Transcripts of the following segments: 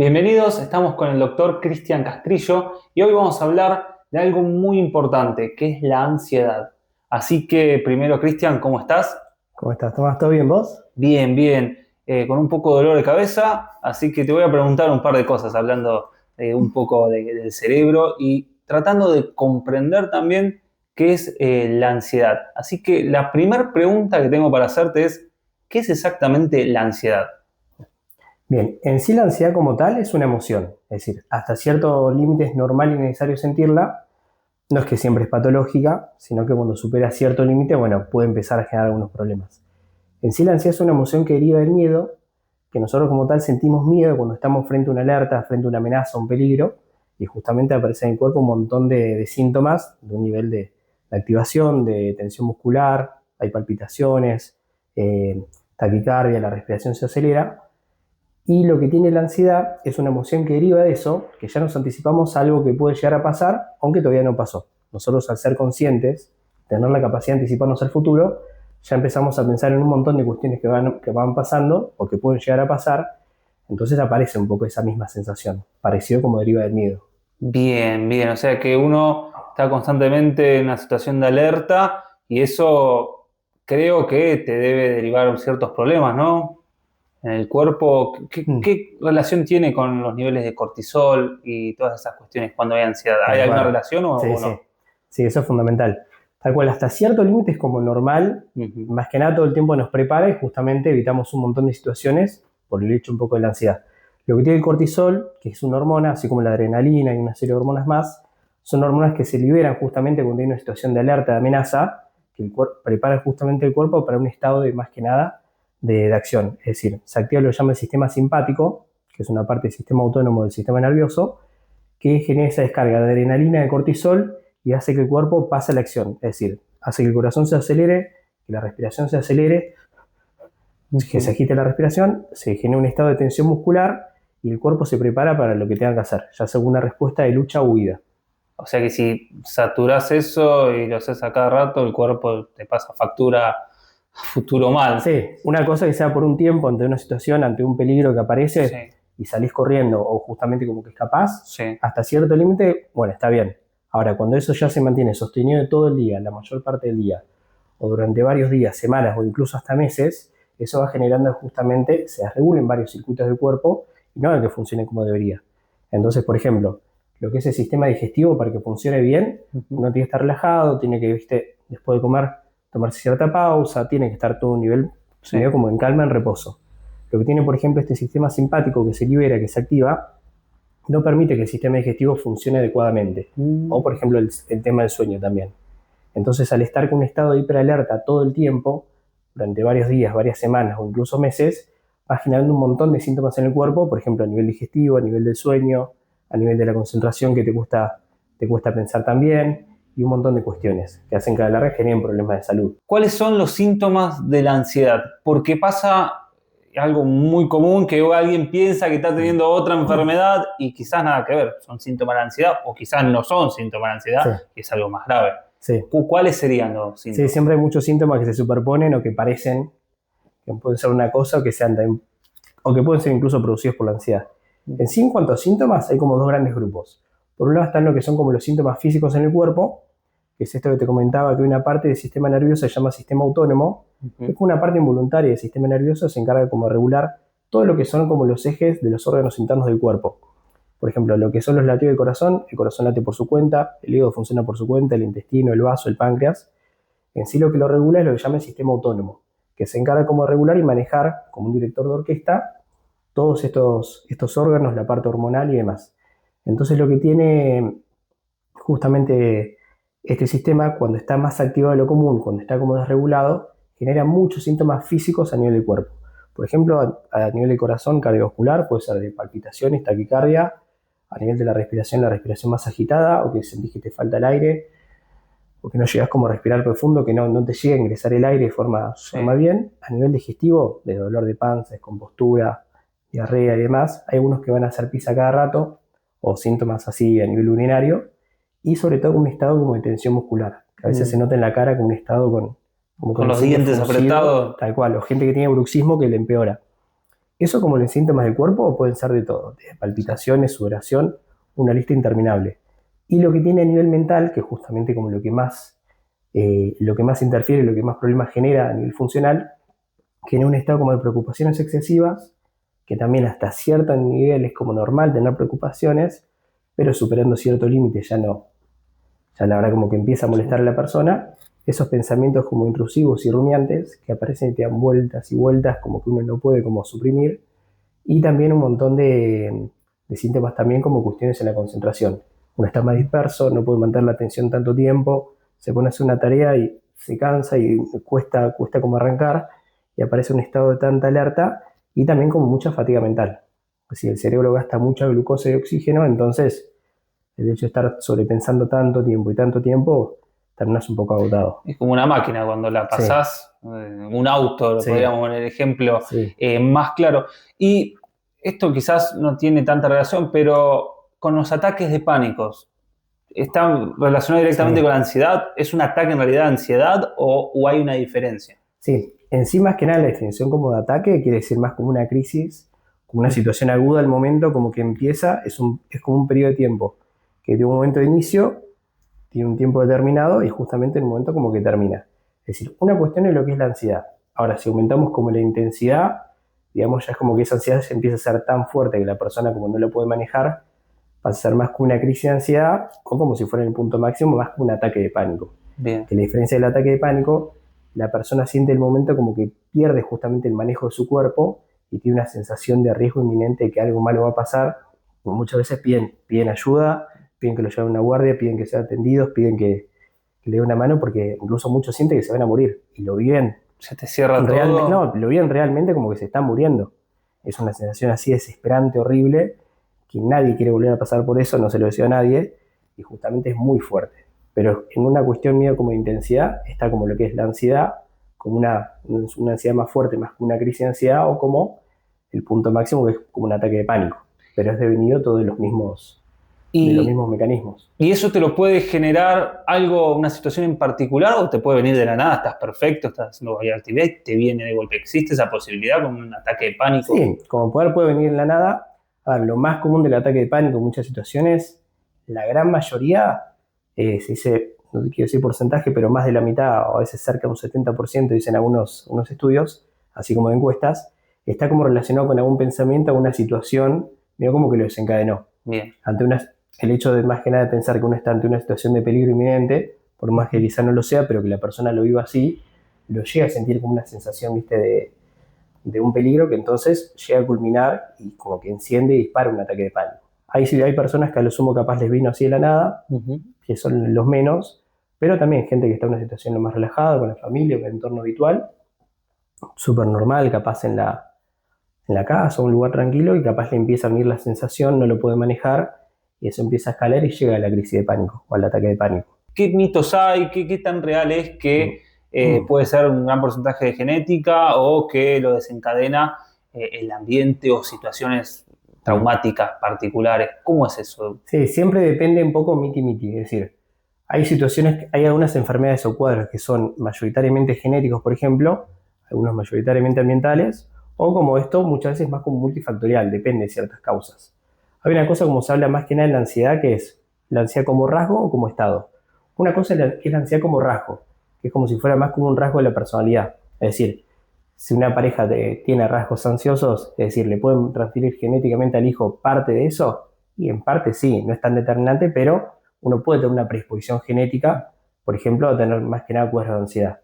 Bienvenidos, estamos con el doctor Cristian Castrillo y hoy vamos a hablar de algo muy importante, que es la ansiedad. Así que primero, Cristian, ¿cómo estás? ¿Cómo estás, Tomás? ¿Todo bien vos? Bien, bien, con un poco de dolor de cabeza, así que te voy a preguntar un par de cosas hablando un poco del cerebro y tratando de comprender también qué es la ansiedad. Así que la primera pregunta que tengo para hacerte es, ¿qué es exactamente la ansiedad? Bien, en sí la ansiedad como tal es una emoción, es decir, hasta cierto límite es normal y necesario sentirla, no es que siempre es patológica, sino que cuando supera cierto límite, bueno, puede empezar a generar algunos problemas. En sí la ansiedad es una emoción que deriva del miedo, que nosotros como tal sentimos miedo cuando estamos frente a una alerta, frente a una amenaza, a un peligro, y justamente aparece en el cuerpo un montón de síntomas, de un nivel de activación, de tensión muscular, hay palpitaciones, taquicardia, la respiración se acelera. Y lo que tiene la ansiedad es una emoción que deriva de eso, que ya nos anticipamos a algo que puede llegar a pasar, aunque todavía no pasó. Nosotros al ser conscientes, tener la capacidad de anticiparnos al futuro, ya empezamos a pensar en un montón de cuestiones que van pasando o que pueden llegar a pasar, entonces aparece un poco esa misma sensación, parecido como deriva del miedo. Bien, bien, o sea que uno está constantemente en una situación de alerta y eso creo que te debe derivar ciertos problemas, ¿no? En el cuerpo, Mm, ¿qué relación tiene con los niveles de cortisol y todas esas cuestiones cuando hay ansiedad? ¿Hay tal alguna cual. relación Sí, o sí. no? Sí, eso es fundamental. Tal cual, hasta cierto límite es como normal, Ujú. más que nada todo el tiempo nos prepara y justamente evitamos un montón de situaciones por el hecho un poco de la ansiedad. Lo que tiene el cortisol, que es una hormona, así como la adrenalina y una serie de hormonas más, son hormonas que se liberan justamente cuando hay una situación de alerta, de amenaza, que el cuerpo prepara justamente el cuerpo para un estado de más que nada de acción. Es decir, se activa lo que llama el sistema simpático, que es una parte del sistema autónomo del sistema nervioso, que genera esa descarga de adrenalina, de cortisol y hace que el cuerpo pase a la acción. Es decir, hace que el corazón se acelere, que la respiración se acelere, que se Ujú. agite la respiración, se genera un estado de tensión muscular y el cuerpo se prepara para lo que tenga que hacer, ya sea una respuesta de lucha o huida. O sea que si saturás eso y lo haces a cada rato, el cuerpo te pasa factura a futuro mal. Sí, una cosa que sea por un tiempo ante una situación, ante un peligro que Sí, aparece y salís corriendo o justamente como que escapás, sí. hasta cierto límite, bueno, está bien. Ahora, cuando eso ya se mantiene sostenido todo el día, la mayor parte del día, o durante varios días, semanas o incluso hasta meses, eso va generando justamente, se regulen varios circuitos del cuerpo y no haga que funcione como debería. Entonces, por ejemplo, lo que es el sistema digestivo para que funcione bien, Ujú. uno tiene que estar relajado, tiene que, viste, después de comer, tomarse cierta pausa, tiene que estar todo a un nivel medio Sí. como en calma, en reposo. Lo que tiene, por ejemplo, este sistema simpático que se libera, que se activa, no permite que el sistema digestivo funcione adecuadamente. O, por Mm. ejemplo, el tema del sueño también. Entonces, al estar con un estado de hiperalerta todo el tiempo, durante varios días, varias semanas o incluso meses, va generando un montón de síntomas en el cuerpo, por ejemplo, a nivel digestivo, a nivel del sueño, a nivel de la concentración que te cuesta pensar también, y un montón de cuestiones que hacen que a la larga generen problemas de salud. ¿Cuáles son los síntomas de la ansiedad? Porque pasa algo muy común que alguien piensa que está teniendo otra enfermedad y quizás nada que ver, son síntomas de ansiedad o quizás no son síntomas de ansiedad, Sí, que es algo más grave. sí. ¿Cuáles serían los Sí, síntomas? siempre hay muchos síntomas que se superponen o que parecen que pueden ser una cosa o que sean también, o que pueden ser incluso producidos por la ansiedad. En sí, en cuanto a síntomas, hay como dos grandes grupos. Por un lado están lo que son como los síntomas físicos en el cuerpo, que es esto que te comentaba, que una parte del sistema nervioso se llama sistema autónomo, que es Ujú. como una parte involuntaria del sistema nervioso, se encarga como de regular todo lo que son como los ejes de los órganos internos del cuerpo. Por ejemplo, lo que son los latidos del corazón, el corazón late por su cuenta, el hígado funciona por su cuenta, el intestino, el vaso, el páncreas. En sí lo que lo regula es lo que llama el sistema autónomo, que se encarga como de regular y manejar, como un director de orquesta, todos estos órganos, la parte hormonal y demás. Entonces lo que tiene justamente este sistema, cuando está más activado de lo común, cuando está como desregulado, genera muchos síntomas físicos a nivel del cuerpo. Por ejemplo, a nivel del corazón cardiovascular, puede ser de palpitaciones, taquicardia, a nivel de la respiración más agitada, o que sentís que te falta el aire, o que no llegas como a respirar profundo, que no te llega a ingresar el aire de forma Sí. bien. A nivel digestivo, de dolor de panza, descompostura, diarrea y demás, hay algunos que van a hacer pis a cada rato, o síntomas así a nivel urinario, y sobre todo un estado como de tensión muscular, que a veces se Mm. nota en la cara como un estado como con Con el los ceño dientes fruncido, apretados. tal cual, o gente que tiene bruxismo que le empeora. Eso como los síntomas del cuerpo pueden ser de todo, de palpitaciones, sudoración, una lista interminable. Y lo que tiene a nivel mental, que es justamente como lo que más interfiere, lo que más problemas genera a nivel funcional, genera un estado como de preocupaciones excesivas, que también hasta cierto nivel es como normal tener preocupaciones, pero superando cierto límite ya no. Ya la verdad como que empieza a molestar a la persona, esos pensamientos como intrusivos y rumiantes que aparecen y te dan vueltas y vueltas, como que uno no puede como suprimir, y también un montón de síntomas también como cuestiones en la concentración. Uno está más disperso, no puede mantener la atención tanto tiempo, se pone a hacer una tarea y se cansa y cuesta como arrancar, y aparece un estado de tanta alerta y también como mucha fatiga mental. Si el cerebro gasta mucha glucosa y oxígeno, entonces el hecho de estar sobrepensando tanto tiempo y tanto tiempo, terminas un poco agotado. Es como una máquina cuando la Sí, pasás, un auto, lo sí, podríamos poner el ejemplo sí, más claro. Y esto quizás no tiene tanta relación, pero con los ataques de pánicos, ¿están relacionados directamente sí. con la ansiedad? ¿Es un ataque en realidad de ansiedad o hay una diferencia? Sí, en sí más que nada la definición como de ataque quiere decir más como una crisis, como una situación aguda al momento, como que empieza, es como un periodo de tiempo, que de un momento de inicio tiene un tiempo determinado y justamente en un momento como que termina. Es decir, una cuestión es lo que es la ansiedad. Ahora, si aumentamos como la intensidad, digamos, ya es como que esa ansiedad se empieza a ser tan fuerte que la persona como no lo puede manejar, pasa a ser más como una crisis de ansiedad o como si fuera en el punto máximo, más como un ataque de pánico. Bien, Que la diferencia del ataque de pánico, la persona siente el momento como que pierde justamente el manejo de su cuerpo y tiene una sensación de riesgo inminente de que algo malo va a pasar. Muchas veces piden ayuda, piden que lo lleven a una guardia, piden que sean atendidos, piden que le den una mano porque incluso muchos sienten que se van a morir y lo viven se te cierra realmente, todo. no, lo viven realmente como que se están muriendo. Es una sensación así desesperante, horrible, que nadie quiere volver a pasar por eso, no se lo deseo a nadie, y justamente es muy fuerte. Pero en una cuestión medio como de intensidad, está como lo que es la ansiedad, como una ansiedad más fuerte, más que una crisis de ansiedad, o como el punto máximo, que es como un ataque de pánico. Pero es devenido todo de los Y, mismos mecanismos. y eso te lo puede generar algo, una situación en particular, o te puede venir de la nada, estás perfecto, estás haciendo cualquier actividad y te viene de golpe. ¿Existe esa posibilidad con un ataque de pánico? Sí, como poder puede venir en la nada. A ver, lo más común del ataque de pánico en muchas situaciones, la gran mayoría, se dice, no te quiero decir porcentaje, pero más de la mitad, o a veces cerca de un 70%, dicen unos estudios, así como de encuestas, está como relacionado con algún pensamiento o una situación, medio como que lo desencadenó. Bien. Ante el hecho de más que nada pensar que uno está ante una situación de peligro inminente, por más que quizá no lo sea, pero que la persona lo viva así, lo llega a sentir como una sensación, viste, de un peligro que entonces llega a culminar y como que enciende y dispara un ataque de pánico. Ahí sí hay personas que a lo sumo capaz les vino así de la nada, Ujú. que son los menos, pero también gente que está en una situación lo más relajada, con la familia, con el entorno habitual, súper normal, capaz en la casa, un lugar tranquilo, y capaz le empieza a venir la sensación, no lo puede manejar, y eso empieza a escalar y llega a la crisis de pánico o al ataque de pánico. ¿Qué mitos hay? ¿Qué tan real es que puede ser un gran porcentaje de genética o que lo desencadena el ambiente o situaciones traumáticas particulares? ¿Cómo es eso? Sí, siempre depende un poco miti-miti, es decir, hay situaciones, hay algunas enfermedades o cuadros que son mayoritariamente genéticos, por ejemplo, algunos mayoritariamente ambientales, o como esto muchas veces más como multifactorial, depende de ciertas causas. Hay una cosa como se habla más que nada en la ansiedad, que es la ansiedad como rasgo o como estado. Una cosa es la ansiedad como rasgo, que es como si fuera más como un rasgo de la personalidad. Es decir, si una pareja tiene rasgos ansiosos, es decir, le pueden transferir genéticamente al hijo parte de eso, y en parte sí, no es tan determinante, pero uno puede tener una predisposición genética, por ejemplo, a tener más que nada cuadros de ansiedad.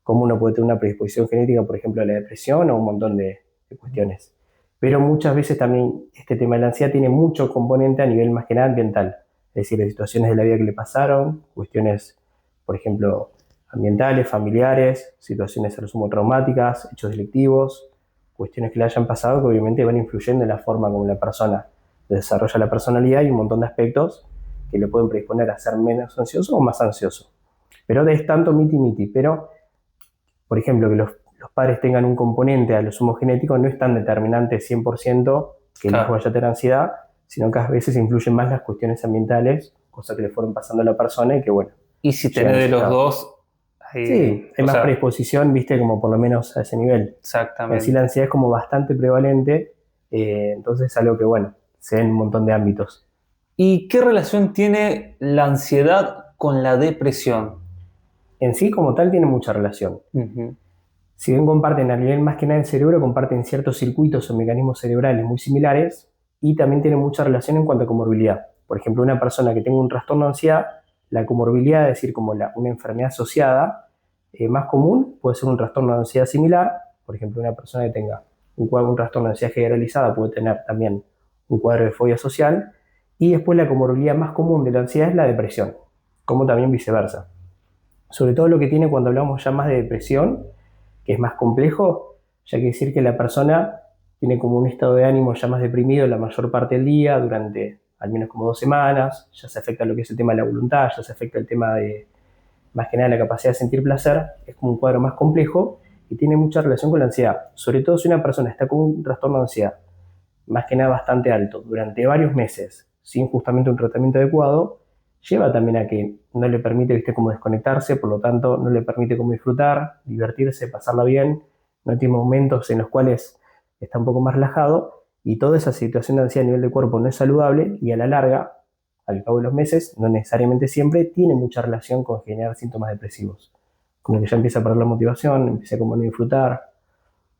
Como uno puede tener una predisposición genética, por ejemplo, a la depresión o un montón de cuestiones. Pero muchas veces también este tema de la ansiedad tiene mucho componente a nivel más que nada ambiental. Es decir, de situaciones de la vida que le pasaron, cuestiones, por ejemplo, ambientales, familiares, situaciones a lo sumo traumáticas, hechos delictivos, cuestiones que le hayan pasado que obviamente van influyendo en la forma como la persona desarrolla la personalidad y un montón de aspectos que le pueden predisponer a ser menos ansioso o más ansioso. Pero es tanto miti-miti. Pero, por ejemplo, que los padres tengan un componente a lo sumo genético no es tan determinante 100% que el hijo Claro. vaya a tener ansiedad, sino que a veces influyen más las cuestiones ambientales, cosas que le fueron pasando a la persona y que, bueno, Y si llegan tenés a de ese los estado. dos, Sí, hay más predisposición, viste, como por lo menos a ese nivel. Exactamente. Así la ansiedad es como bastante prevalente, entonces es algo que, bueno, se ve en un montón de ámbitos. ¿Y qué relación tiene la ansiedad con la depresión? En sí, como tal, tiene mucha relación. Uh-huh. Si bien comparten a nivel más que nada del cerebro, comparten ciertos circuitos o mecanismos cerebrales muy similares y también tienen mucha relación en cuanto a comorbilidad. Por ejemplo, una persona que tenga un trastorno de ansiedad, la comorbilidad, es decir, como una enfermedad asociada, más común puede ser un trastorno de ansiedad similar. Por ejemplo, una persona que tenga un trastorno de ansiedad generalizada puede tener también un cuadro de fobia social. Y después la comorbilidad más común de la ansiedad es la depresión, como también viceversa. Sobre todo lo que tiene cuando hablamos ya más de depresión, que es más complejo, ya que decir que la persona tiene como un estado de ánimo ya más deprimido la mayor parte del día, durante al menos como 2 semanas, ya se afecta lo que es el tema de la voluntad, ya se afecta el tema de, más que nada, la capacidad de sentir placer, es como un cuadro más complejo y tiene mucha relación con la ansiedad, sobre todo si una persona está con un trastorno de ansiedad, más que nada bastante alto, durante varios meses, sin justamente un tratamiento adecuado, lleva también a que no le permite, viste, como desconectarse, por lo tanto no le permite como disfrutar, divertirse, pasarla bien, no tiene momentos en los cuales está un poco más relajado y toda esa situación de ansiedad a nivel de cuerpo no es saludable y a la larga, al cabo de los meses, no necesariamente siempre, tiene mucha relación con generar síntomas depresivos. Como que ya empieza a perder la motivación, empieza como a no disfrutar,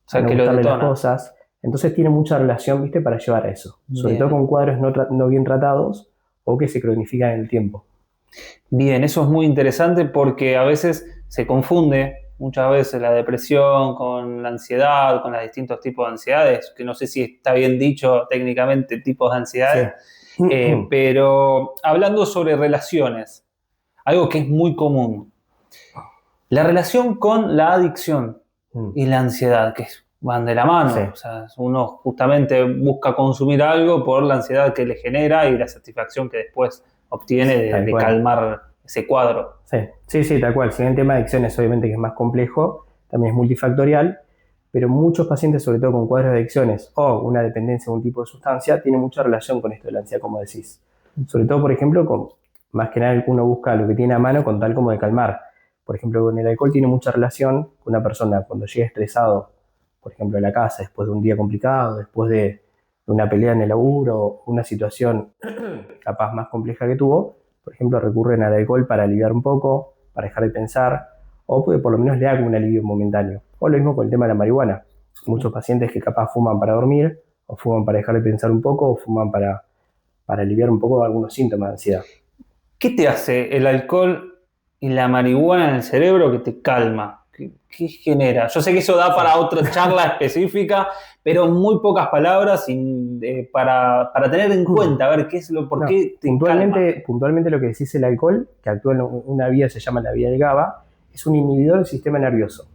O sea, a no que lo gustarle las detona. cosas. Entonces tiene mucha relación, viste, para llevar a eso. Sobre todo Bien. con cuadros no bien tratados o que se cronifican en el tiempo. Bien, eso es muy interesante porque a veces se confunde muchas veces la depresión con la ansiedad, con los distintos tipos de ansiedades, que no sé si está bien dicho técnicamente tipos de ansiedades, Sí. pero hablando sobre relaciones, algo que es muy común, la relación con la adicción y la ansiedad, que van de la mano. Sí. O sea, uno justamente busca consumir algo por la ansiedad que le genera y la satisfacción que después obtiene de calmar ese cuadro. Sí, tal cual. Si bien el tema de adicciones obviamente que es más complejo, también es multifactorial, pero muchos pacientes, sobre todo con cuadros de adicciones o una dependencia de un tipo de sustancia, tienen mucha relación con esto de la ansiedad, como decís. Sobre todo, por ejemplo, más que nada uno busca lo que tiene a mano con tal como de calmar. Por ejemplo, con el alcohol tiene mucha relación con una persona cuando llega estresado, por ejemplo, a la casa, después de un día complicado, después de una pelea en el laburo, una situación capaz más compleja que tuvo, por ejemplo, recurren al alcohol para aliviar un poco, para dejar de pensar, o que por lo menos le haga un alivio momentáneo. O lo mismo con el tema de la marihuana. Muchos pacientes que capaz fuman para dormir, o fuman para dejar de pensar un poco, o fuman para aliviar un poco algunos síntomas de ansiedad. ¿Qué te hace el alcohol y la marihuana en el cerebro que te calma? ¿Qué genera? Yo sé que eso da para otra charla específica, pero en muy pocas palabras para tener en cuenta, a ver qué es por qué te calma. Puntualmente lo que decís el alcohol, que actúa en una vía, se llama la vía del GABA, es un inhibidor del sistema nervioso.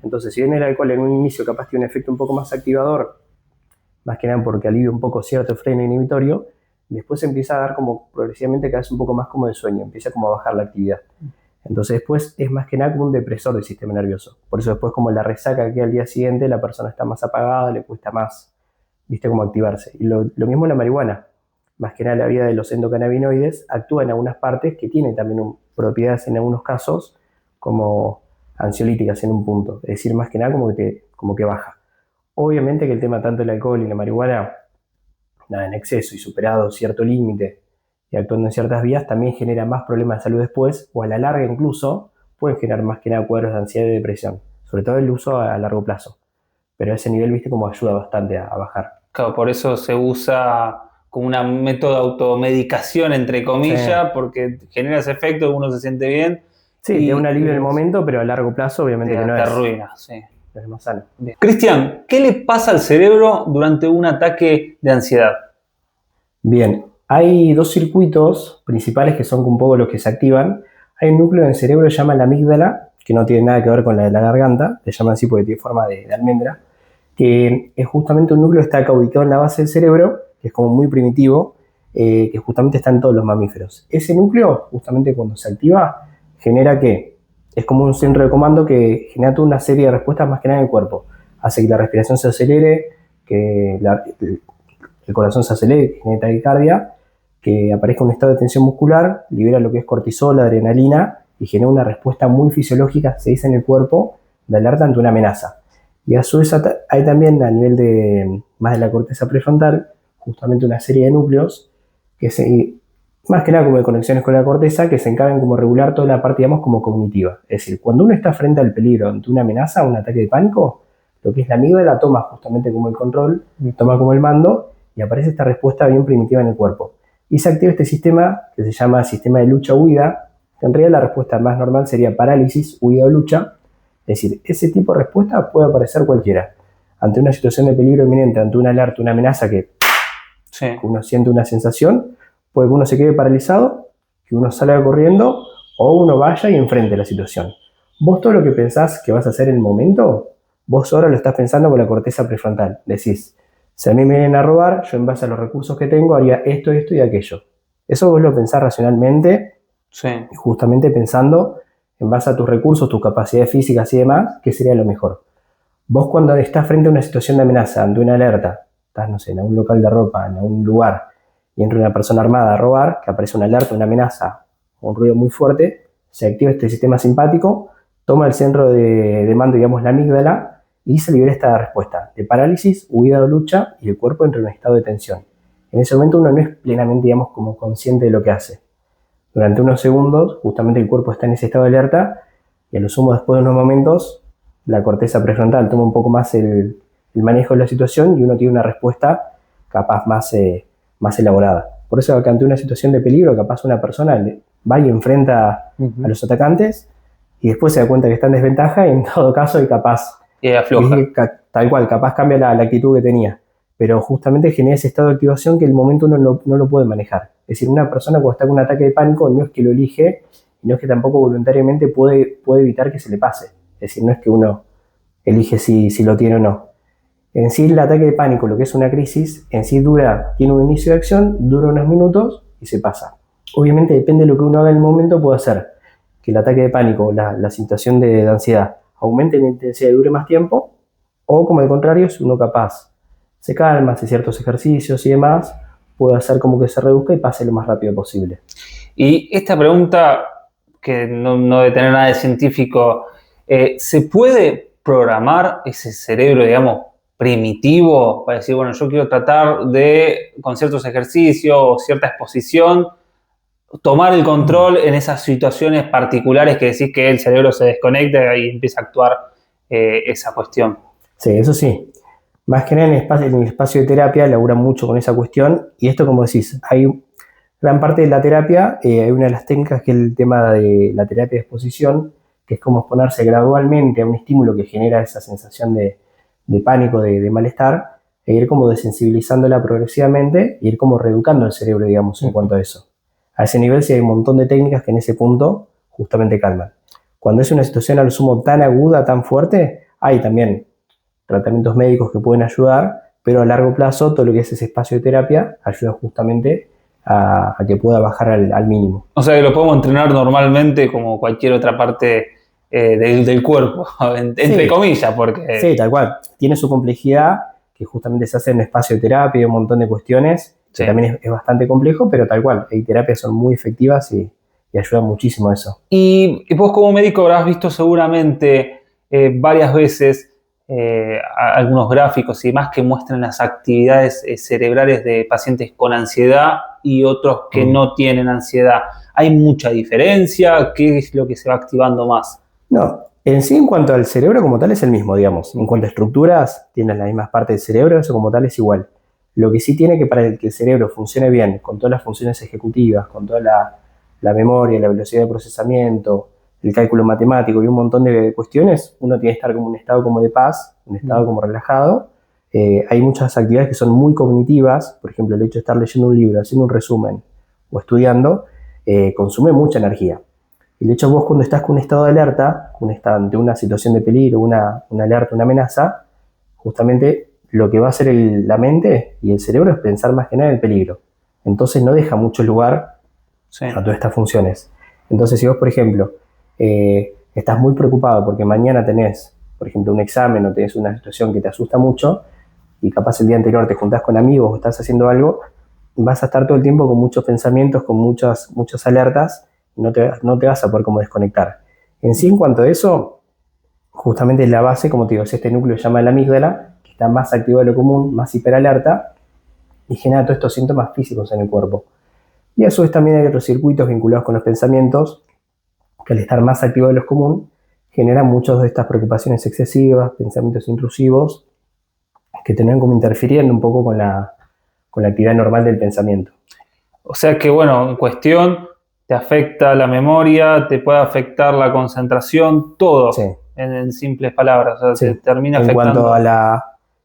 Entonces, si bien el alcohol en un inicio capaz tiene un efecto un poco más activador, más que nada porque alivia un poco cierto freno inhibitorio, después empieza a dar como progresivamente cada vez un poco más como de sueño, empieza como a bajar la actividad. Entonces después es más que nada como un depresor del sistema nervioso. Por eso después como la resaca que al día siguiente la persona está más apagada, le cuesta más, viste, como activarse. Y lo mismo la marihuana. Más que nada la vía de los endocannabinoides actúa en algunas partes que tienen también propiedades en algunos casos como ansiolíticas en un punto. Es decir, más que nada como que baja. Obviamente que el tema tanto del alcohol y la marihuana, nada, en exceso y superado cierto límite y actuando en ciertas vías, también genera más problemas de salud después, o a la larga incluso, pueden generar más que nada cuadros de ansiedad y depresión, sobre todo el uso a largo plazo. Pero a ese nivel, viste, como ayuda bastante a bajar. Claro, por eso se usa como un método de automedicación, entre comillas, porque genera ese efecto, uno se siente bien. Sí, te da un alivio en el momento, pero a largo plazo obviamente que no te es. arruina, sí. Es más sano. Cristian, ¿qué le pasa al cerebro durante un ataque de ansiedad? Bien, hay dos circuitos principales que son un poco los que se activan. Hay un núcleo en el cerebro que se llama la amígdala, que no tiene nada que ver con la de la garganta, le llaman así porque tiene forma de almendra, que es justamente un núcleo que está acá ubicado en la base del cerebro, que es como muy primitivo, que justamente está en todos los mamíferos. Ese núcleo, justamente cuando se activa, genera que es como un centro de comando que genera toda una serie de respuestas más que nada en el cuerpo. Hace que la respiración se acelere, que el corazón se acelere, que genere taquicardia, que aparezca un estado de tensión muscular, libera lo que es cortisol, adrenalina y genera una respuesta muy fisiológica, se dice en el cuerpo, de alerta ante una amenaza. Y a su vez hay también a nivel de más de la corteza prefrontal, justamente una serie de núcleos que más que nada como de conexiones con la corteza, que se encargan como regular toda la parte, digamos, como cognitiva. Es decir, cuando uno está frente al peligro, ante una amenaza, un ataque de pánico, lo que es la amígdala toma justamente como el control, toma como el mando, y aparece esta respuesta bien primitiva en el cuerpo. Y se activa este sistema que se llama sistema de lucha-huida, que en realidad la respuesta más normal sería parálisis, huida o lucha. Es decir, ese tipo de respuesta puede aparecer cualquiera. Ante una situación de peligro inminente, ante una alerta, una amenaza que uno siente una sensación, puede que uno se quede paralizado, que uno salga corriendo o uno vaya y enfrente la situación. Vos todo lo que pensás que vas a hacer en el momento, vos ahora lo estás pensando con la corteza prefrontal. Decís, si a mí me vienen a robar, yo en base a los recursos que tengo haría esto, esto y aquello. Eso vos lo pensás racionalmente, y justamente pensando en base a tus recursos, tus capacidades físicas y demás, qué sería lo mejor. Vos cuando estás frente a una situación de amenaza, ante una alerta, estás, no sé, en un local de ropa, en un lugar, y entra una persona armada a robar, que aparece una alerta, una amenaza, un ruido muy fuerte, se activa este sistema simpático, toma el centro de mando, digamos la amígdala, y se libera esta respuesta de parálisis, huida o lucha, y el cuerpo entra en un estado de tensión. En ese momento uno no es plenamente, digamos, como consciente de lo que hace. Durante unos segundos, justamente el cuerpo está en ese estado de alerta, y a lo sumo después de unos momentos, la corteza prefrontal toma un poco más el manejo de la situación y uno tiene una respuesta capaz más elaborada. Por eso que ante una situación de peligro, capaz una persona va y enfrenta a los atacantes y después se da cuenta que está en desventaja y en todo caso y capaz tal cual, capaz cambia la actitud que tenía. Pero justamente genera ese estado de activación que el momento uno no lo puede manejar. Es decir, una persona cuando está con un ataque de pánico no es que lo elige, y no es que tampoco voluntariamente puede evitar que se le pase. Es decir, no es que uno elige si lo tiene o no. En sí, el ataque de pánico, lo que es una crisis, en sí tiene un inicio de acción, dura unos minutos y se pasa. Obviamente depende de lo que uno haga en el momento, puede hacer que el ataque de pánico, la situación de ansiedad, aumente en intensidad y dure más tiempo, o como al contrario, si uno capaz se calma, hace ciertos ejercicios y demás, puede hacer como que se reduzca y pase lo más rápido posible. Y esta pregunta, que no debe tener nada de científico, ¿se puede programar ese cerebro, digamos, primitivo para decir, bueno, yo quiero tratar de, con ciertos ejercicios o cierta exposición, tomar el control en esas situaciones particulares que decís que el cerebro se desconecta y empieza a actuar esa cuestión? Sí, eso sí. Más que nada en el espacio de terapia labura mucho con esa cuestión y esto, como decís, hay gran parte de la terapia, hay una de las técnicas que es el tema de la terapia de exposición, que es como exponerse gradualmente a un estímulo que genera esa sensación de pánico, de malestar, e ir como desensibilizándola progresivamente e ir como reeducando el cerebro, digamos, en cuanto a eso. A ese nivel sí hay un montón de técnicas que en ese punto justamente calman. Cuando es una situación al sumo tan aguda, tan fuerte, hay también tratamientos médicos que pueden ayudar, pero a largo plazo todo lo que es ese espacio de terapia ayuda justamente a que pueda bajar al mínimo. O sea que lo podemos entrenar normalmente como cualquier otra parte del cuerpo, entre comillas, porque... Sí, tal cual. Tiene su complejidad, que justamente se hace en un espacio de terapia y un montón de cuestiones, que también es bastante complejo, pero tal cual. Hay terapias que son muy efectivas y ayudan muchísimo a eso. Y vos como médico habrás visto seguramente varias veces algunos gráficos y demás que muestran las actividades cerebrales de pacientes con ansiedad y otros que no tienen ansiedad. ¿Hay mucha diferencia? ¿Qué es lo que se va activando más? No, en sí, en cuanto al cerebro como tal es el mismo, digamos. En cuanto a estructuras, tienen las mismas partes del cerebro, eso como tal es igual. Lo que sí tiene que para que el cerebro funcione bien, con todas las funciones ejecutivas, con toda la memoria, la velocidad de procesamiento, el cálculo matemático y un montón de cuestiones, uno tiene que estar como en un estado como de paz, un estado como relajado. Hay muchas actividades que son muy cognitivas, por ejemplo, el hecho de estar leyendo un libro, haciendo un resumen o estudiando, consume mucha energía. Y de hecho vos cuando estás con un estado de alerta, ante una situación de peligro, una alerta, una amenaza, justamente lo que va a hacer la mente y el cerebro es pensar más que nada en el peligro. Entonces no deja mucho lugar a todas estas funciones. Entonces si vos, por ejemplo, estás muy preocupado porque mañana tenés, por ejemplo, un examen o tenés una situación que te asusta mucho y capaz el día anterior te juntás con amigos o estás haciendo algo, vas a estar todo el tiempo con muchos pensamientos, con muchas alertas no te vas a poder como desconectar. En sí, en cuanto a eso, justamente la base, como te digo, es este núcleo que se llama la amígdala, que está más activo de lo común, más hiperalerta, y genera todos estos síntomas físicos en el cuerpo. Y a su vez también hay otros circuitos vinculados con los pensamientos, que al estar más activo de lo común, generan muchas de estas preocupaciones excesivas, pensamientos intrusivos, que terminan como interfiriendo un poco con la actividad normal del pensamiento. O sea que, bueno, en cuestión te afecta la memoria, te puede afectar la concentración, todo, Sí, en simples palabras. O sea, te sí. termina En cuanto afectando.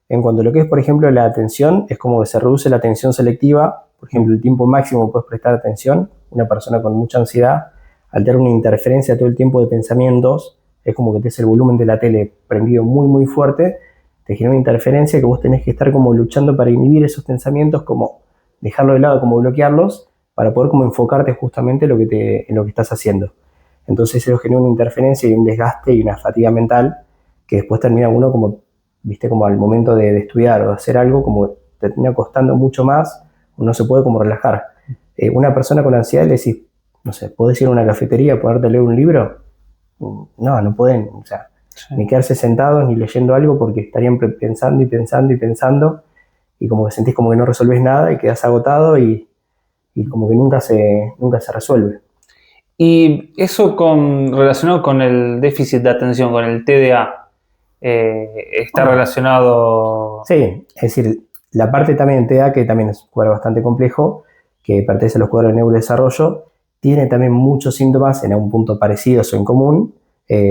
en cuanto a lo que es, por ejemplo, la atención, es como que se reduce la atención selectiva. Por ejemplo, el tiempo máximo que puedes prestar atención. Una persona con mucha ansiedad, al tener una interferencia todo el tiempo de pensamientos, es como que tienes el volumen de la tele prendido muy, muy fuerte, te genera una interferencia que vos tenés que estar como luchando para inhibir esos pensamientos, como dejarlo de lado, como bloquearlos, para poder como enfocarte justamente en lo que estás haciendo. Entonces eso genera una interferencia y un desgaste y una fatiga mental que después termina uno como, viste, como al momento de estudiar o de hacer algo, como te termina costando mucho más, no se puede como relajar. Una persona con ansiedad le decís, no sé, ¿podés ir a una cafetería, ponerte a leer un libro? No, no pueden, o sea, Sí. ni quedarse sentados ni leyendo algo porque estarían pensando y pensando y pensando y como que sentís como que no resolvés nada y quedás agotado y como que nunca se resuelve. Y eso relacionado con el déficit de atención, con el TDA, está relacionado. Sí, es decir, la parte también de TEA, que también es un cuadro bastante complejo, que pertenece a los cuadros de neurodesarrollo, tiene también muchos síntomas en algún punto parecidos o en común,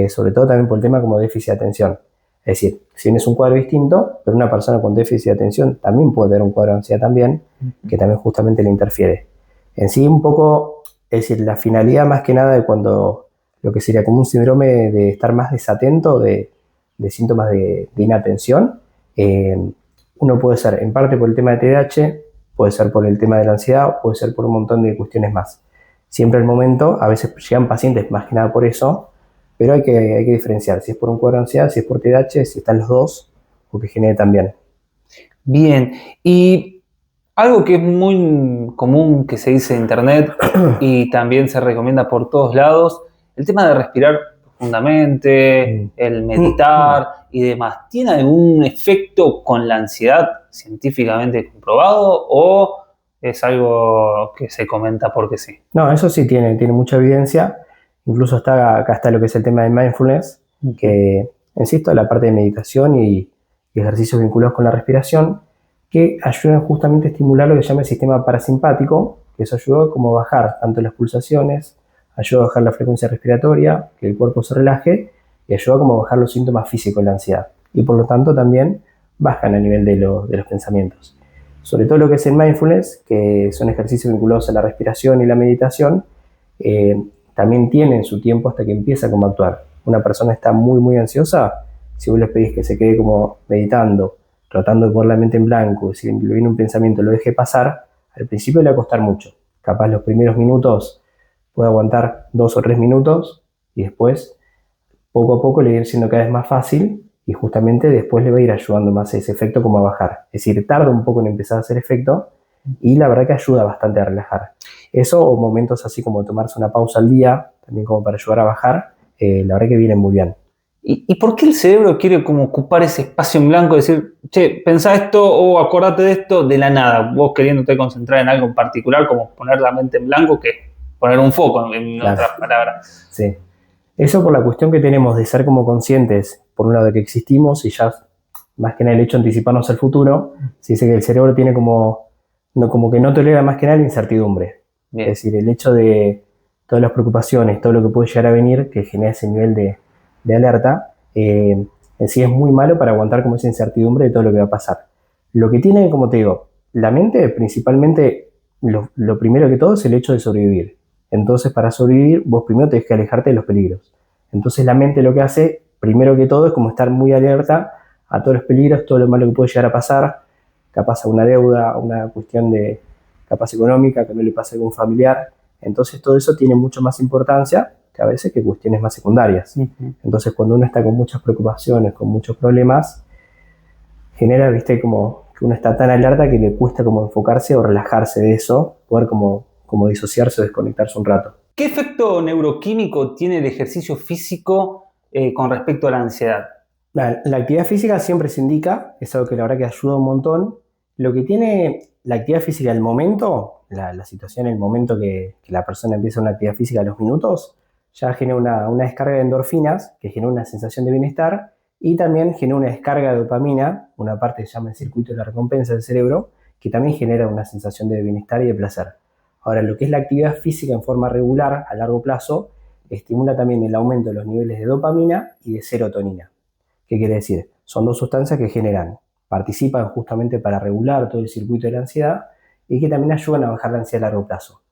sobre todo también por el tema como déficit de atención. Es decir, si bien es un cuadro distinto, pero una persona con déficit de atención también puede tener un cuadro de ansiedad también, que también justamente le interfiere. En sí, un poco, es decir, la finalidad más que nada de cuando lo que sería como un síndrome de estar más desatento, de síntomas de inatención, eh, uno puede ser en parte por el tema de TDAH, puede ser por el tema de la ansiedad, puede ser por un montón de cuestiones más. Siempre al momento, a veces llegan pacientes más que nada por eso, pero hay que diferenciar si es por un cuadro de ansiedad, si es por TDAH, si están los dos, o que genere también. Bien, y algo que es muy común que se dice en internet y también se recomienda por todos lados, el tema de respirar profundamente, el meditar y demás. ¿Tiene algún efecto con la ansiedad científicamente comprobado o es algo que se comenta porque sí? No, eso sí tiene mucha evidencia. Incluso acá está lo que es el tema de mindfulness, que, insisto, la parte de meditación y ejercicios vinculados con la respiración, que ayudan justamente a estimular lo que se llama el sistema parasimpático, que eso ayuda como a bajar tanto las pulsaciones, ayuda a bajar la frecuencia respiratoria, que el cuerpo se relaje, y ayuda como a bajar los síntomas físicos de la ansiedad. Y por lo tanto también bajan a nivel de los pensamientos. Sobre todo lo que es el mindfulness, que son ejercicios vinculados a la respiración y la meditación, también tienen su tiempo hasta que empieza como a actuar. Una persona está muy, muy ansiosa, si vos les pedís que se quede como meditando, tratando de poner la mente en blanco, si le viene un pensamiento lo deje pasar, al principio le va a costar mucho. Capaz los primeros minutos puede aguantar 2 o 3 minutos y después, poco a poco, le va a ir siendo cada vez más fácil y justamente después le va a ir ayudando más ese efecto como a bajar. Es decir, tarda un poco en empezar a hacer efecto y la verdad que ayuda bastante a relajar. Eso o momentos así como tomarse una pausa al día, también como para ayudar a bajar, la verdad que vienen muy bien. ¿Y por qué el cerebro quiere como ocupar ese espacio en blanco, decir, che, pensá esto o acordate de esto de la nada, vos queriéndote concentrar en algo en particular, como poner la mente en blanco, que poner un foco, en Claro. otras palabras? Sí. Eso por la cuestión que tenemos de ser como conscientes, por un lado de que existimos y ya más que nada el hecho de anticiparnos al futuro, se dice que el cerebro tiene como, no, como que no tolera más que nada la incertidumbre. Bien. Es decir, el hecho de todas las preocupaciones, todo lo que puede llegar a venir, que genera ese nivel de alerta, en sí es muy malo para aguantar como esa incertidumbre de todo lo que va a pasar. Lo que tiene, como te digo, la mente principalmente, lo primero que todo es el hecho de sobrevivir. Entonces, para sobrevivir, vos primero tenés que alejarte de los peligros. Entonces, la mente lo que hace, primero que todo, es como estar muy alerta a todos los peligros, todo lo malo que puede llegar a pasar, capaz a una deuda, a una cuestión de capaz económica, que no le pase a algún familiar. Entonces, todo eso tiene mucho más importancia que a veces que cuestiones más secundarias. Entonces, cuando uno está con muchas preocupaciones, con muchos problemas, genera, viste, como que uno está tan alerta que le cuesta como enfocarse o relajarse de eso, poder como disociarse o desconectarse un rato. ¿Qué efecto neuroquímico tiene el ejercicio físico con respecto a la ansiedad? La actividad física siempre se indica, es algo que la verdad que ayuda un montón. Lo que tiene la actividad física al momento, la situación, el momento que la persona empieza una actividad física a los minutos, ya genera una descarga de endorfinas, que genera una sensación de bienestar, y también genera una descarga de dopamina, una parte que se llama el circuito de la recompensa del cerebro, que también genera una sensación de bienestar y de placer. Ahora, lo que es la actividad física en forma regular a largo plazo, estimula también el aumento de los niveles de dopamina y de serotonina. ¿Qué quiere decir? Son dos sustancias que participan justamente para regular todo el circuito de la ansiedad y que también ayudan a bajar la ansiedad a largo plazo.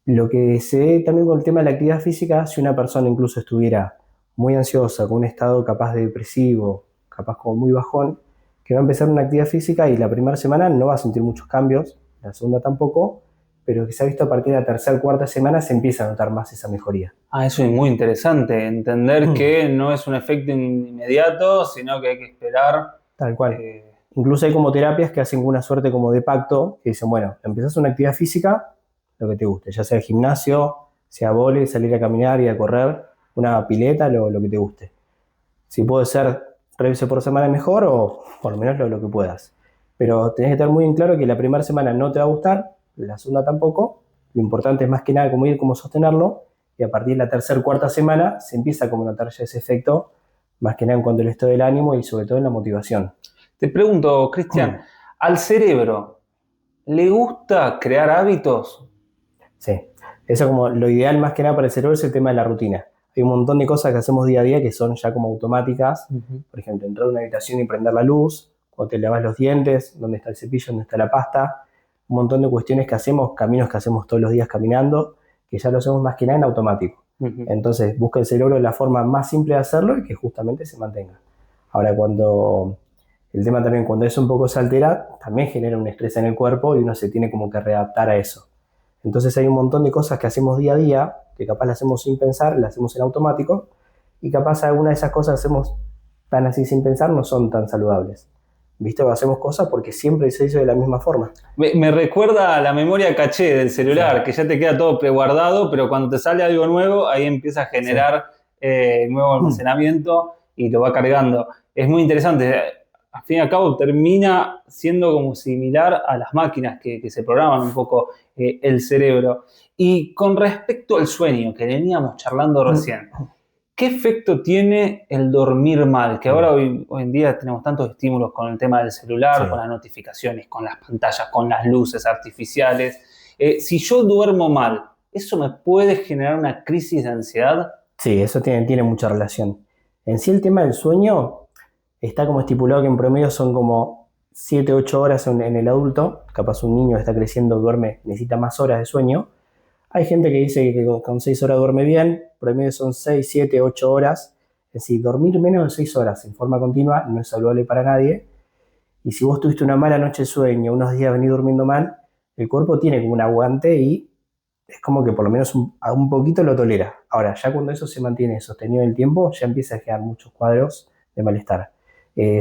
Lo que se ve también con el tema de la actividad física, si una persona incluso estuviera muy ansiosa, con un estado capaz de depresivo, capaz como muy bajón, que va a empezar una actividad física y la primera semana no va a sentir muchos cambios, la segunda tampoco, pero que se ha visto a partir de la tercera o cuarta semana se empieza a notar más esa mejoría. Eso es muy interesante, entender que no es un efecto inmediato, sino que hay que esperar. Tal cual. Incluso hay como terapias que hacen una suerte como de pacto, que dicen, bueno, empezás una actividad física, lo que te guste, ya sea gimnasio, sea vóley, salir a caminar y a correr, una pileta, lo que te guste. Si puede ser 3 veces por semana mejor o por lo menos lo que puedas. Pero tenés que estar muy en claro que la primera semana no te va a gustar, la segunda tampoco. Lo importante es más que nada como ir, como sostenerlo, y a partir de la tercera o cuarta semana se empieza a como notar ya ese efecto, más que nada en cuanto al estado del ánimo y sobre todo en la motivación. Te pregunto, Cristian, ¿al cerebro le gusta crear hábitos? Sí, eso como lo ideal más que nada para el cerebro es el tema de la rutina. Hay un montón de cosas que hacemos día a día que son ya como automáticas. Por ejemplo, entrar a una habitación y prender la luz, o te lavas los dientes, dónde está el cepillo, dónde está la pasta. Un montón de cuestiones que hacemos, caminos que hacemos todos los días caminando, que ya lo hacemos más que nada en automático. Entonces busca el cerebro la forma más simple de hacerlo y que justamente se mantenga. Ahora, el tema también cuando eso un poco se altera, también genera un estrés en el cuerpo y uno se tiene como que readaptar a eso. Entonces hay un montón de cosas que hacemos día a día, que capaz las hacemos sin pensar, las hacemos en automático, y capaz alguna de esas cosas que hacemos tan así sin pensar no son tan saludables. ¿Viste? O hacemos cosas porque siempre se hizo de la misma forma. Me recuerda a la memoria caché del celular, sí, que ya te queda todo preguardado, pero cuando te sale algo nuevo, ahí empieza a generar nuevo almacenamiento y lo va cargando. Es muy interesante. Al fin y al cabo termina siendo como similar a las máquinas que se programan un poco el cerebro. Y con respecto al sueño, que veníamos charlando recién, ¿qué efecto tiene el dormir mal? Que ahora hoy en día tenemos tantos estímulos con el tema del celular, con las notificaciones, con las pantallas, con las luces artificiales. Si yo duermo mal, ¿eso me puede generar una crisis de ansiedad? Sí, eso tiene mucha relación. En sí el tema del sueño está como estipulado que en promedio son como 7-8 horas en el adulto. Capaz un niño que está creciendo duerme, necesita más horas de sueño. Hay gente que dice que con 6 horas duerme bien, promedio son 6, 7, 8 horas. Es decir, dormir menos de 6 horas en forma continua no es saludable para nadie. Y si vos tuviste una mala noche de sueño, unos días venís durmiendo mal, el cuerpo tiene como un aguante y es como que por lo menos un poquito lo tolera. Ahora, ya cuando eso se mantiene sostenido en el tiempo, ya empieza a generar muchos cuadros de malestar.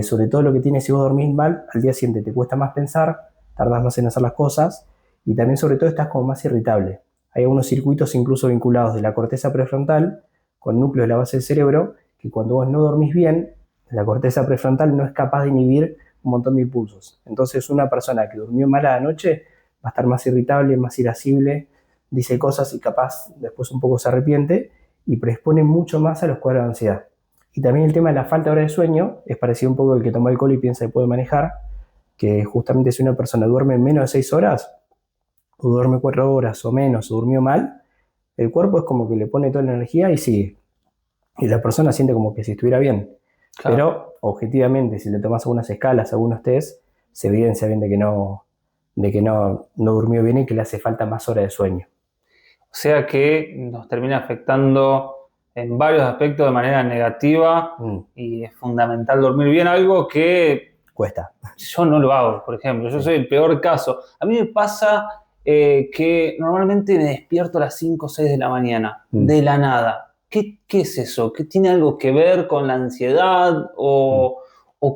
Sobre todo lo que tiene si vos dormís mal, al día siguiente te cuesta más pensar, tardás más en hacer las cosas y también sobre todo estás como más irritable. Hay algunos circuitos incluso vinculados de la corteza prefrontal con núcleos de la base del cerebro que cuando vos no dormís bien, la corteza prefrontal no es capaz de inhibir un montón de impulsos. Entonces una persona que durmió mal a la noche va a estar más irritable, más irascible, dice cosas y capaz después un poco se arrepiente y predispone mucho más a los cuadros de ansiedad. Y también el tema de la falta de hora de sueño es parecido un poco al que toma alcohol y piensa que puede manejar, que justamente si una persona duerme menos de 6 horas, o duerme 4 horas o menos, o durmió mal, el cuerpo es como que le pone toda la energía y sigue. Y la persona siente como que si estuviera bien. Claro. Pero objetivamente, si le tomas algunas escalas, algunos test, se evidencia bien de que no durmió bien y que le hace falta más horas de sueño. O sea que nos termina afectando en varios aspectos de manera negativa y es fundamental dormir bien, algo que cuesta. Yo no lo hago, por ejemplo, yo soy el peor caso. A mí me pasa que normalmente me despierto a las 5 o 6 de la mañana, de la nada. ¿Qué es eso? ¿Qué tiene algo que ver con la ansiedad o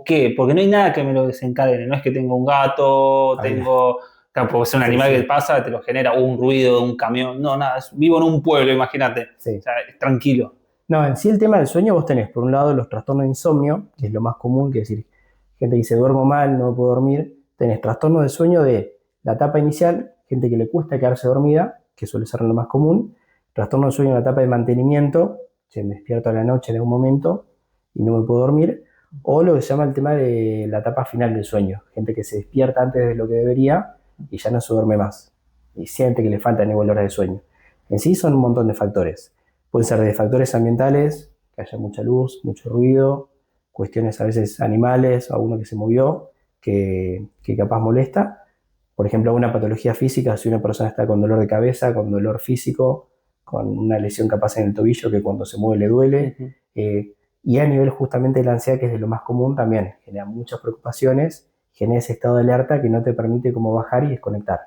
qué? Porque no hay nada que me lo desencadene. No es que tengo un gato, tengo Claro, porque es un animal que pasa, te lo genera un ruido, un camión. No, nada, vivo en un pueblo, imagínate. Sí. O sea, es tranquilo. No, en sí el tema del sueño vos tenés, por un lado, los trastornos de insomnio, que es lo más común, que es decir, gente que dice duermo mal, no puedo dormir. Tenés trastornos de sueño de la etapa inicial, gente que le cuesta quedarse dormida, que suele ser lo más común. Trastorno de sueño en la etapa de mantenimiento, me despierto a la noche en algún momento y no me puedo dormir. O lo que se llama el tema de la etapa final del sueño, gente que se despierta antes de lo que debería y ya no se duerme más. Y siente que le faltan igual horas de sueño. En sí son un montón de factores. Pueden ser de factores ambientales, que haya mucha luz, mucho ruido, cuestiones a veces animales o alguno que se movió, que capaz molesta. Por ejemplo, una patología física, si una persona está con dolor de cabeza, con dolor físico, con una lesión capaz en el tobillo que cuando se mueve le duele. Y a nivel justamente de la ansiedad, que es de lo más común también, genera muchas preocupaciones, genera ese estado de alerta que no te permite como bajar y desconectar.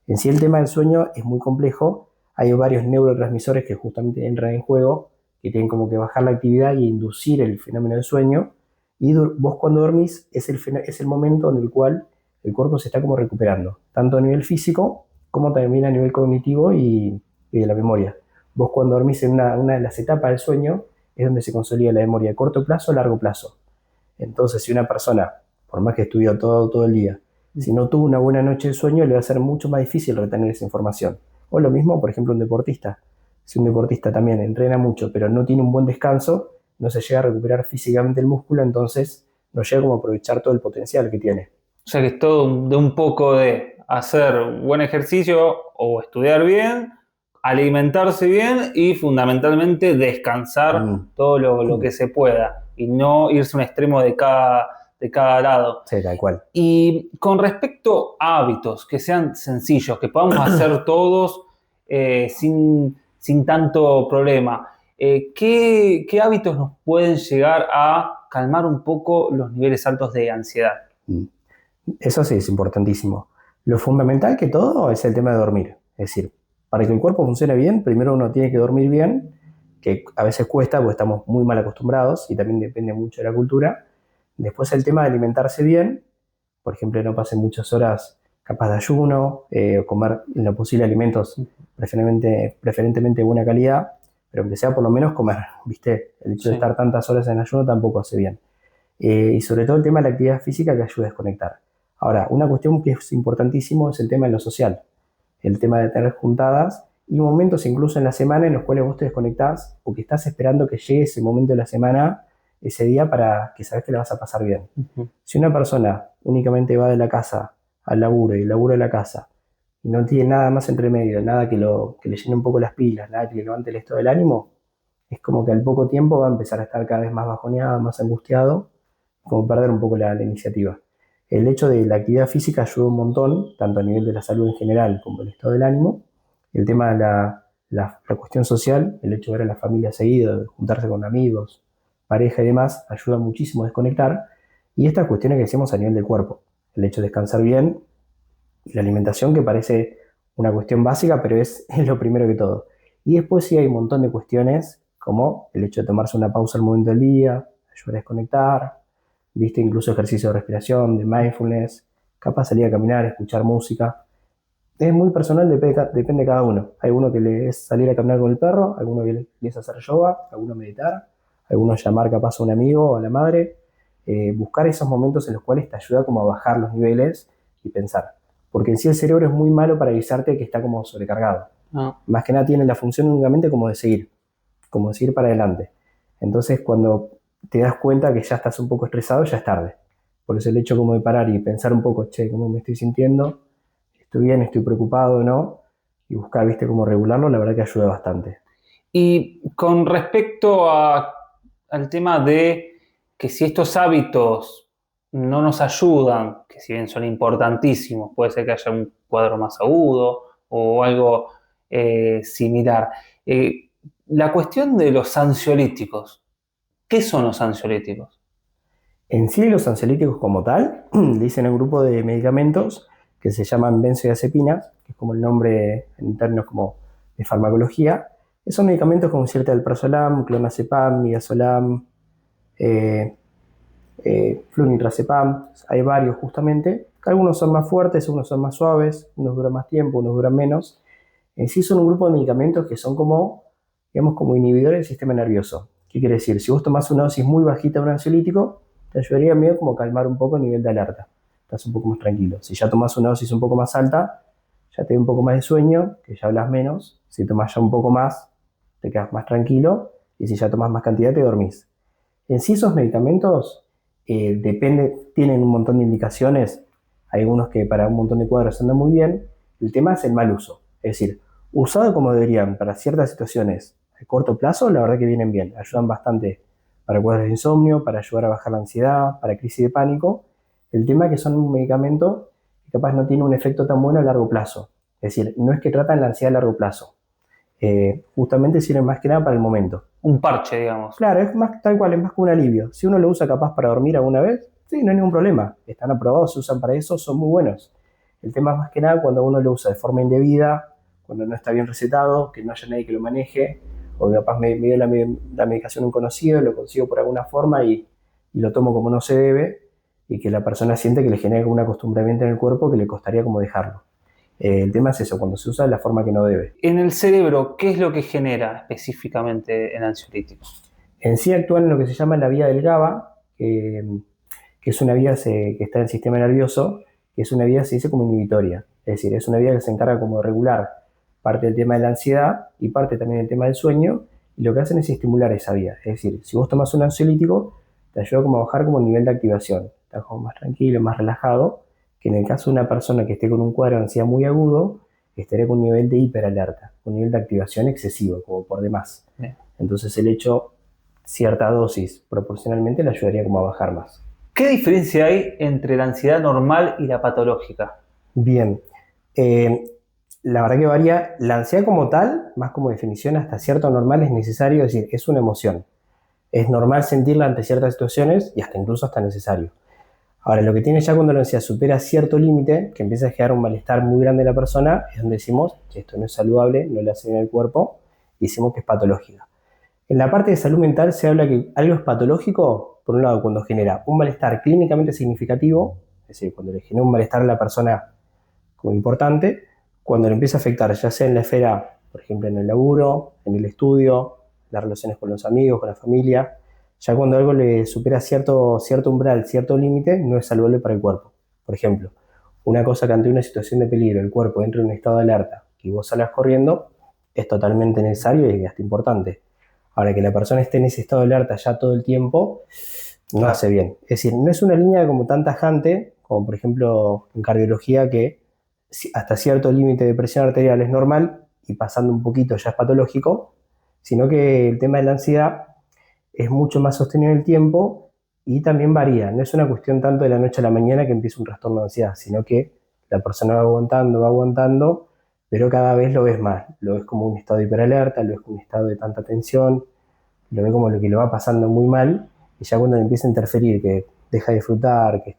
En sí el tema del sueño es muy complejo. Hay varios neurotransmisores que justamente entran en juego, que tienen como que bajar la actividad y inducir el fenómeno del sueño. Y vos cuando dormís es el momento en el cual el cuerpo se está como recuperando, tanto a nivel físico como también a nivel cognitivo y de la memoria. Vos cuando dormís en una de las etapas del sueño es donde se consolida la memoria a corto plazo o largo plazo. Entonces si una persona, por más que estudió todo el día, si no tuvo una buena noche de sueño, le va a ser mucho más difícil retener esa información. O lo mismo, por ejemplo, un deportista. Si un deportista también entrena mucho, pero no tiene un buen descanso, no se llega a recuperar físicamente el músculo, entonces no llega como a aprovechar todo el potencial que tiene. O sea que es todo de un poco de hacer buen ejercicio o estudiar bien, alimentarse bien y fundamentalmente descansar todo lo que se pueda y no irse a un extremo de cada lado. Sí, tal cual. Y con respecto a hábitos que sean sencillos, que podamos hacer todos sin tanto problema, ¿qué hábitos nos pueden llegar a calmar un poco los niveles altos de ansiedad? Eso sí es importantísimo. Lo fundamental que todo es el tema de dormir. Es decir, para que el cuerpo funcione bien, primero uno tiene que dormir bien, que a veces cuesta porque estamos muy mal acostumbrados y también depende mucho de la cultura. Después el tema de alimentarse bien, por ejemplo, no pasen muchas horas capaz de ayuno, o comer en lo posible alimentos preferentemente de buena calidad, pero aunque sea por lo menos comer, ¿viste? El hecho de estar tantas horas en ayuno tampoco hace bien. Y sobre todo el tema de la actividad física que ayuda a desconectar. Ahora, una cuestión que es importantísimo es el tema de lo social, el tema de tener juntadas y momentos incluso en la semana en los cuales vos te desconectás o que estás esperando que llegue ese momento de la semana, ese día, para que sabes que la vas a pasar bien. Si una persona únicamente va de la casa al laburo y del laburo a la casa y no tiene nada más entre medio, nada que le llene un poco las pilas, nada que le levante el estado del ánimo, es como que al poco tiempo va a empezar a estar cada vez más bajoneado, más angustiado, como perder un poco la iniciativa. El hecho de la actividad física ayuda un montón, tanto a nivel de la salud en general como el estado del ánimo. El tema de la cuestión social, el hecho de ver a la familia seguido, de juntarse con amigos, pareja y demás, ayuda muchísimo a desconectar. Y estas cuestiones que decíamos a nivel del cuerpo, el hecho de descansar bien y la alimentación, que parece una cuestión básica, pero es lo primero que todo. Y después sí hay un montón de cuestiones, como el hecho de tomarse una pausa al momento del día, ayudar a desconectar, viste, incluso ejercicio de respiración, de mindfulness, capaz salir a caminar, escuchar música. Es muy personal, depende de cada uno. Hay uno que le es salir a caminar con el perro, alguno que le es hacer yoga, alguno meditar, alguno llamar capaz a un amigo o a la madre. Buscar esos momentos en los cuales te ayuda como a bajar los niveles y pensar. Porque en sí el cerebro es muy malo para avisarte que está como sobrecargado. Más que nada tiene la función únicamente como de seguir para adelante. Entonces cuando te das cuenta que ya estás un poco estresado, ya es tarde. Por eso el hecho como de parar y pensar un poco, che, ¿cómo me estoy sintiendo? ¿Estoy bien? ¿Estoy preocupado o no? Y buscar, viste, cómo regularlo, la verdad que ayuda bastante. Y con respecto al tema de que si estos hábitos no nos ayudan, que si bien son importantísimos, puede ser que haya un cuadro más agudo o algo similar. La cuestión de los ansiolíticos. ¿Qué son los ansiolíticos? En sí, los ansiolíticos como tal, le dicen a un grupo de medicamentos que se llaman benzodiazepinas, que es como el nombre en términos como de farmacología. Son medicamentos como cierta alprazolam, clonazepam, midazolam, flunitrazepam, hay varios justamente, Algunos son más fuertes, unos son más suaves, unos duran más tiempo, unos duran menos. En sí son un grupo de medicamentos que son como, digamos, como inhibidores del sistema nervioso. ¿Qué quiere decir? Si vos tomás una dosis muy bajita de un ansiolítico, te ayudaría medio como a calmar un poco el nivel de alerta. Estás un poco más tranquilo. Si ya tomás una dosis un poco más alta, ya te da un poco más de sueño, que ya hablas menos. Si tomás ya un poco más, te quedas más tranquilo. Y si ya tomás más cantidad, te dormís. En sí esos medicamentos tienen un montón de indicaciones. Hay algunos que para un montón de cuadros andan muy bien. El tema es el mal uso. Es decir, usado como deberían para ciertas situaciones a corto plazo, la verdad que vienen bien. Ayudan bastante para cuadros de insomnio, para ayudar a bajar la ansiedad, para crisis de pánico. El tema es que son un medicamento que capaz no tiene un efecto tan bueno a largo plazo. Es decir, no es que tratan la ansiedad a largo plazo. Justamente sirven más que nada para el momento. Un parche, digamos. Claro, es más tal cual, es más que un alivio. Si uno lo usa capaz para dormir alguna vez, sí, no hay ningún problema. Están aprobados, se usan para eso, son muy buenos. El tema es más que nada cuando uno lo usa de forma indebida, cuando no está bien recetado, que no haya nadie que lo maneje, o capaz me dio la medicación un conocido, lo consigo por alguna forma y lo tomo como no se debe, y que la persona siente que le genera un acostumbramiento en el cuerpo que le costaría como dejarlo. El tema es eso, cuando se usa de la forma que no debe. En el cerebro, ¿qué es lo que genera específicamente el ansiolítico? En sí actúan en lo que se llama la vía del GABA, que es una vía que está en el sistema nervioso, que es una vía, se dice, como inhibitoria. Es decir, es una vía que se encarga como de regular parte del tema de la ansiedad y parte también del tema del sueño, y lo que hacen es estimular esa vía. Es decir, si vos tomas un ansiolítico, te ayuda como a bajar como el nivel de activación. Estás como más tranquilo, más relajado, que en el caso de una persona que esté con un cuadro de ansiedad muy agudo, estaría con un nivel de hiperalerta, un nivel de activación excesivo, como por demás. Bien. Entonces el hecho, cierta dosis proporcionalmente le ayudaría como a bajar más. ¿Qué diferencia hay entre la ansiedad normal y la patológica? Bien, la verdad que varía. La ansiedad como tal, más como definición, hasta cierto normal es necesario, es decir, es una emoción. Es normal sentirla ante ciertas situaciones y hasta incluso hasta necesario. Ahora, lo que tiene ya cuando la ansiedad supera cierto límite, que empieza a generar un malestar muy grande a la persona, es donde decimos que esto no es saludable, no le hace bien al cuerpo, y decimos que es patológica. En la parte de salud mental se habla que algo es patológico, por un lado, cuando genera un malestar clínicamente significativo, es decir, cuando le genera un malestar a la persona como importante, cuando le empieza a afectar, ya sea en la esfera, por ejemplo, en el laburo, en el estudio, las relaciones con los amigos, con la familia. Ya cuando algo le supera cierto umbral, cierto límite, no es saludable para el cuerpo. Por ejemplo, una cosa que ante una situación de peligro el cuerpo entra en un estado de alerta y vos salgas corriendo, es totalmente necesario y hasta importante. Ahora, que la persona esté en ese estado de alerta ya todo el tiempo, no hace bien. Es decir, no es una línea como tan tajante, como por ejemplo en cardiología, que hasta cierto límite de presión arterial es normal y pasando un poquito ya es patológico, sino que el tema de la ansiedad es mucho más sostenido en el tiempo y también varía. No es una cuestión tanto de la noche a la mañana que empieza un trastorno de ansiedad, sino que la persona va aguantando, pero cada vez lo ves más. Lo ves como un estado de hiperalerta, lo ves como un estado de tanta tensión, lo ves como lo que le va pasando muy mal, y ya cuando le empieza a interferir, que deja de disfrutar, que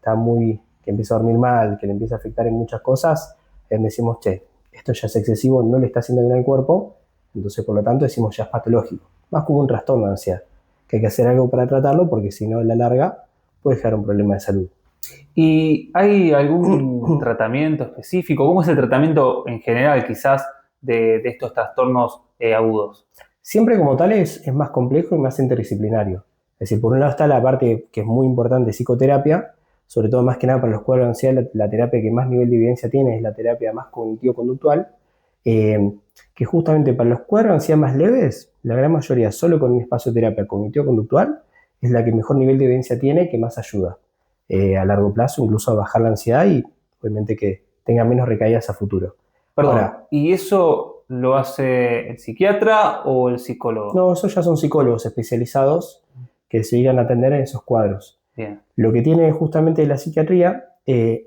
empieza a dormir mal, que le empieza a afectar en muchas cosas, decimos, che, esto ya es excesivo, no le está haciendo bien al cuerpo, entonces por lo tanto decimos ya es patológico, más como un trastorno de ansiedad, que hay que hacer algo para tratarlo porque si no a la larga puede dejar un problema de salud. ¿Y hay algún tratamiento específico? ¿Cómo es el tratamiento en general quizás de estos trastornos agudos? Siempre como tal es más complejo y más interdisciplinario. Es decir, por un lado está la parte que es muy importante, psicoterapia, sobre todo más que nada para los cuadros de ansiedad, la terapia que más nivel de evidencia tiene es la terapia más cognitivo-conductual, que justamente para los cuadros de ansiedad más leves, la gran mayoría solo con un espacio de terapia cognitivo-conductual es la que mejor nivel de evidencia tiene, que más ayuda a largo plazo, incluso a bajar la ansiedad y obviamente que tenga menos recaídas a futuro. Perdón, Ahora, ¿y eso lo hace el psiquiatra o el psicólogo? no, esos ya son psicólogos especializados que se llegan a atender en esos cuadros. Bien. Lo que tiene justamente la psiquiatría,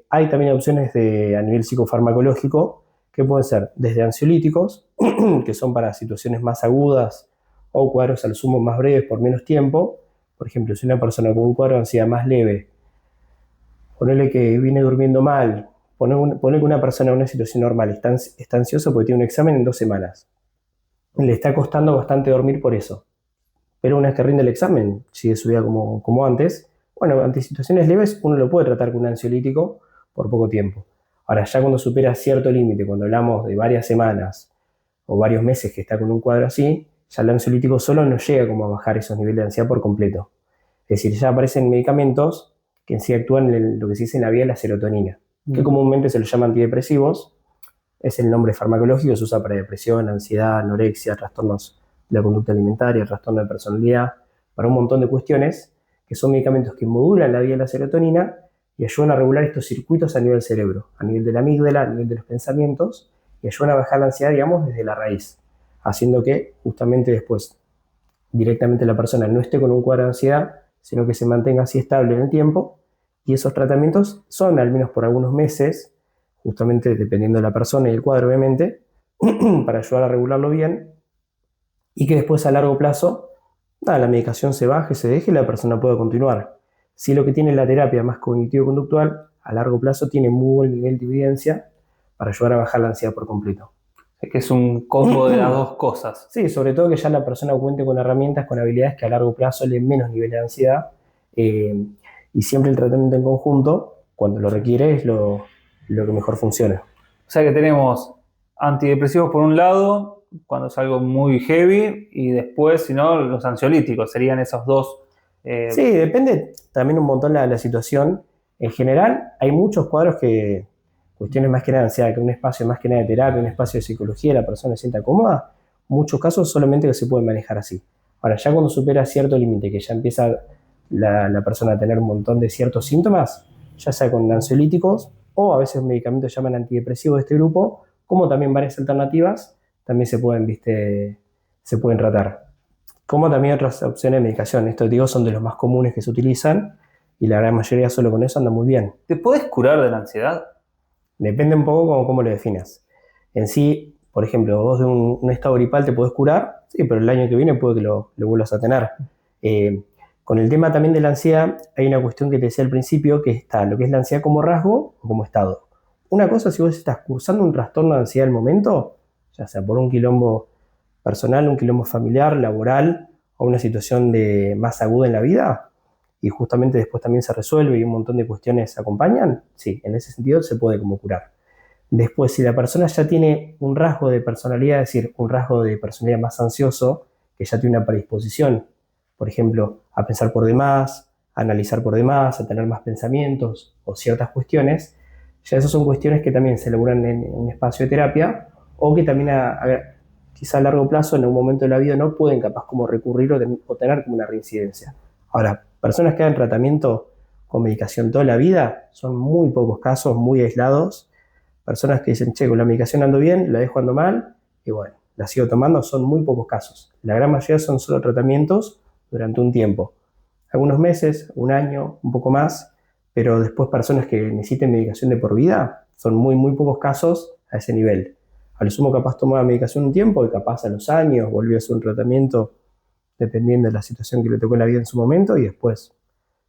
hay también opciones a nivel psicofarmacológico que pueden ser desde ansiolíticos, que son para situaciones más agudas o cuadros al sumo más breves por menos tiempo. Por ejemplo, si una persona con un cuadro de ansiedad más leve, ponerle que viene durmiendo mal, ponerle que una persona en una situación normal está ansiosa porque tiene un examen en 2 semanas. Le está costando bastante dormir por eso. Pero una vez que rinde el examen, sigue su vida como antes. Bueno, ante situaciones leves uno lo puede tratar con un ansiolítico por poco tiempo. Ahora, ya cuando supera cierto límite, cuando hablamos de varias semanas o varios meses que está con un cuadro así, ya el ansiolítico solo no llega como a bajar esos niveles de ansiedad por completo. Es decir, ya aparecen medicamentos que en sí actúan en lo que se dice en la vía de la serotonina, que comúnmente se los llama antidepresivos. Es el nombre farmacológico, se usa para depresión, ansiedad, anorexia, trastornos de la conducta alimentaria, trastorno de personalidad, para un montón de cuestiones, que son medicamentos que modulan la vía de la serotonina y ayudan a regular estos circuitos a nivel del cerebro, a nivel de la amígdala, a nivel de los pensamientos, y ayudan a bajar la ansiedad, digamos, desde la raíz, haciendo que justamente después directamente la persona no esté con un cuadro de ansiedad, sino que se mantenga así estable en el tiempo, y esos tratamientos son, al menos por algunos meses, justamente dependiendo de la persona y el cuadro, obviamente, para ayudar a regularlo bien, y que después a largo plazo la medicación se baje, se deje y la persona pueda continuar. Si lo que tiene la terapia más cognitivo-conductual, a largo plazo tiene muy buen nivel de evidencia para ayudar a bajar la ansiedad por completo. Es que es un combo de las dos cosas. Sí, sobre todo que ya la persona cuente con herramientas, con habilidades que a largo plazo le den menos nivel de ansiedad, y siempre el tratamiento en conjunto, cuando lo requiere, es lo que mejor funciona. O sea que tenemos antidepresivos por un lado, cuando es algo muy heavy, y después, si no, los ansiolíticos, serían esos dos. Sí, depende también un montón la situación. En general, hay muchos cuadros que, cuestiones más que nada de ansiedad, que un espacio más que nada de terapia, un espacio de psicología, la persona se sienta cómoda, muchos casos solamente que se pueden manejar así. Ahora, ya cuando supera cierto límite, que ya empieza la persona a tener un montón de ciertos síntomas, ya sea con ansiolíticos o a veces medicamentos llaman antidepresivos de este grupo, como también varias alternativas, también se pueden tratar. Como también otras opciones de medicación. Estos, digo, son de los más comunes que se utilizan y la gran mayoría solo con eso anda muy bien. ¿Te puedes curar de la ansiedad? Depende un poco cómo lo definas. En sí, por ejemplo, vos de un estado gripal te podés curar, sí, pero el año que viene puede que lo vuelvas a tener. Con el tema también de la ansiedad, hay una cuestión que te decía al principio, que está lo que es la ansiedad como rasgo o como estado. Una cosa, si vos estás cursando un trastorno de ansiedad al momento, ya sea por un quilombo personal, un quilombo familiar, laboral o una situación más aguda en la vida, y justamente después también se resuelve y un montón de cuestiones acompañan, sí, en ese sentido se puede como curar. Después, si la persona ya tiene un rasgo de personalidad, es decir, un rasgo de personalidad más ansioso, que ya tiene una predisposición, por ejemplo, a pensar por demás, a analizar por demás, a tener más pensamientos o ciertas cuestiones, ya esas son cuestiones que también se elaboran en un espacio de terapia o que también quizá a largo plazo en un momento de la vida no pueden capaz como recurrir o tener como una reincidencia. Ahora, personas que hagan tratamiento con medicación toda la vida son muy pocos casos, muy aislados. Personas que dicen, che, con la medicación ando bien, la dejo ando mal, y bueno, la sigo tomando, son muy pocos casos. La gran mayoría son solo tratamientos durante un tiempo. Algunos meses, un año, un poco más, pero después personas que necesiten medicación de por vida, son muy, muy pocos casos a ese nivel. A lo sumo capaz tomaba medicación un tiempo y capaz a los años volvió a hacer un tratamiento dependiendo de la situación que le tocó en la vida en su momento y después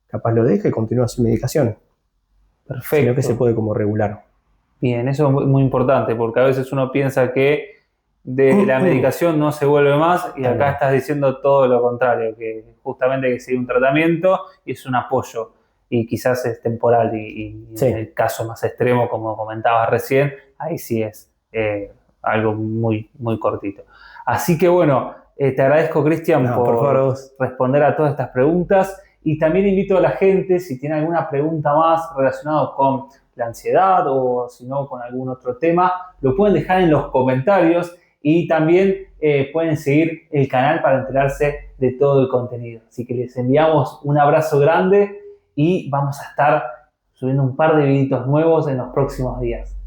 capaz lo deja y continúa sin medicación. Perfecto. Sino que se puede como regular. Bien, eso es muy importante porque a veces uno piensa que de la medicación no se vuelve más y acá estás diciendo todo lo contrario, que justamente hay que seguir un tratamiento y es un apoyo y quizás es temporal y sí. En el caso más extremo, como comentabas recién, ahí sí es algo muy, muy cortito. Así que bueno, te agradezco, Cristian, por responder a todas estas preguntas y también invito a la gente, si tiene alguna pregunta más relacionada con la ansiedad o si no con algún otro tema, lo pueden dejar en los comentarios y también pueden seguir el canal para enterarse de todo el contenido. Así que les enviamos un abrazo grande y vamos a estar subiendo un par de videitos nuevos en los próximos días.